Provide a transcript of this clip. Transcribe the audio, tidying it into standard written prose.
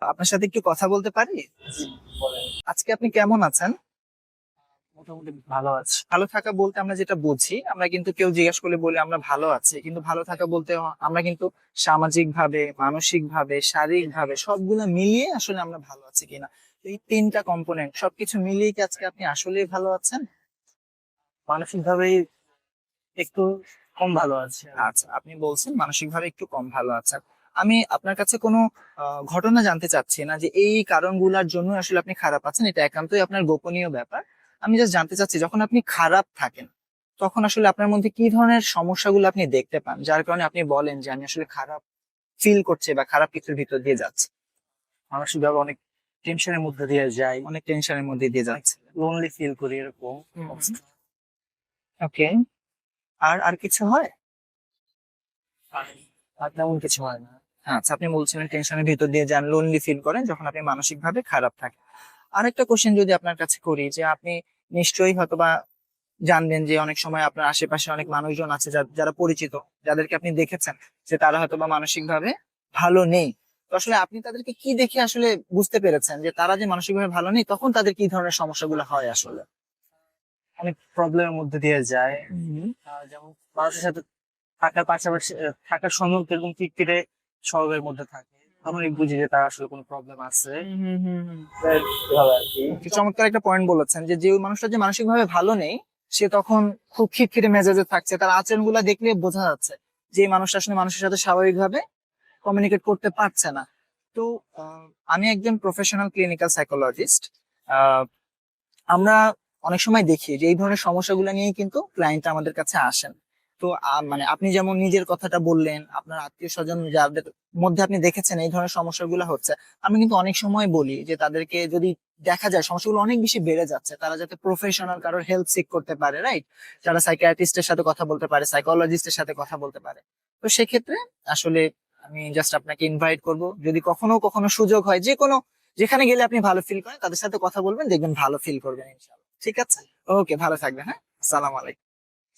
আপনার সাথে একটু কথা বলতে পারি? জি, বলেন। আজকে আপনি কেমন আছেন? মোটামুটি ভালো আছি। ভালো থাকা বলতে আমরা যেটা বুঝি, আমরা কিন্তু কেউ জিজ্ঞেস করলে বলি আমরা ভালো আছি। কিন্তু ভালো থাকা বলতে আমরা কিন্তু সামাজিকভাবে, মানসিকভাবে, শারীরিকভাবে সবগুলা মিলিয়ে আসলে আমরা ভালো আছি কিনা। তো এই ৩ টা কম্পোনেন্ট সবকিছু মিলিয়ে কি আজকে আপনি আসলেই ভালো আছেন? মানসিকভাবেই একটু কম ভালো আছি আমি। আচ্ছা, আপনি বলছেন মানসিকভাবে একটু কম ভালো আছেন। আমি আপনার কাছে কোনো ঘটনা জানতে চাচ্ছি না যে এই কারণগুলার জন্য আসলে আপনি খারাপ আছেন। এটা একান্তই আপনার গোপনীয় ব্যাপার। আমি জাস্ট জানতে চাচ্ছি যখন আপনি খারাপ থাকেন, তখন আসলে আপনার মধ্যে কি ধরনের সমস্যাগুলো আপনি দেখতে পান? যার কারণে আপনি বলেন যে আমি আসলে খারাপ ফিল করছি বা খারাপ কিছুর ভিতর দিয়ে যাচ্ছি। মানসিকভাবে অনেক টেনশনের মধ্যে দিয়ে যাই। অনেক টেনশনের মধ্যে দিয়ে অনেক যাচ্ছে। লোনলি ফিল করি এরকম হুম, অবস্থা। ওকে। আর কিছু হয়? আর আর তেমন কিছু হয় না। আচ্ছা, আপনি বলছিলেন টেনশনের ভিতর দিয়ে যান, লোনলি ফিল করেন যখন আপনি মানসিকভাবে খারাপ থাকেন। আরেকটা কোশ্চেন যদি আপনার কাছে করি যে আপনি নিশ্চয়ই হয়তোবা জানবেন যে অনেক সময় আপনার আশেপাশে অনেক মানুষজন আছে যারা পরিচিত, যাদেরকে আপনি দেখেছেন যে তারা হয়তোবা মানসিকভাবে ভালো নেই। তো আসলে আপনি তাদেরকে কি দেখে আসলে বুঝতে পেরেছেন যে তারা যে মানসিকভাবে ভালো নেই, তখন তাদের কি ধরনের সমস্যাগুলো হয় আসলে? অনেক প্রবলেমের মধ্যে দিয়ে যায়। হুম, যেমন মানুষের সাথে থাকার পাশাপাশি থাকার সময় এরকম খিটখিটে স্বভাবের মধ্যে থাকে। তখনই বুঝি যে তার আসলে কোনো প্রবলেম আছে। হুম, হুম, হুম, হুম। এভাবে আরকি। কি চমৎকার একটা পয়েন্ট বলেছেন যে ওই মানুষটা যে মানসিকভাবে ভালো নেই, সে তখন খুব খিটখিটে মেজাজে থাকছে, তার আচরণগুলো দেখলে বোঝা যাচ্ছে যে এই মানুষটা আসলে মানুষের সাথে স্বাভাবিকভাবে কমিউনিকেট করতে পারছে না। তো আহ, আমি একজন প্রফেশনাল ক্লিনিক্যাল সাইকোলজিস্ট। আমরা অনেক সময় দেখি যে এই ধরনের সমস্যাগুলো নিয়েই কিন্তু ক্লায়েন্ট আমাদের কাছে আসেন। তো মানে আপনি যেমন নিজের কথাটা বললেন, আপনার আত্মীয় স্বজন যাদের মধ্যে আপনি দেখেছেন এই ধরনের সমস্যাগুলো হচ্ছে, আমি কিন্তু অনেক সময় বলি যে তাদেরকে যদি দেখা যায় সমস্যাগুলো অনেক বেশি বেড়ে যাচ্ছে, তারা যাতে প্রফেশনাল কারোর হেল্প সিক করতে পারে, রাইট? যারা সাইকিয়াট্রিস্টের সাথে কথা বলতে পারে, সাইকোলজিস্টের সাথে কথা বলতে পারে। তো সেক্ষেত্রে আসলে আমি জাস্ট আপনাকে ইনভাইট করব, যদি কখনো কখনো সুযোগ হয়, যে কোনো যেখানে গেলে আপনি ভালো ফিল করেন তাদের সাথে কথা বলবেন, দেখবেন ভালো ফিল করবেন ইনশাল্লাহ। ঠিক আছে? ওকে, ভালো থাকবেন। হ্যাঁ, আসসালামু আলাইকুম।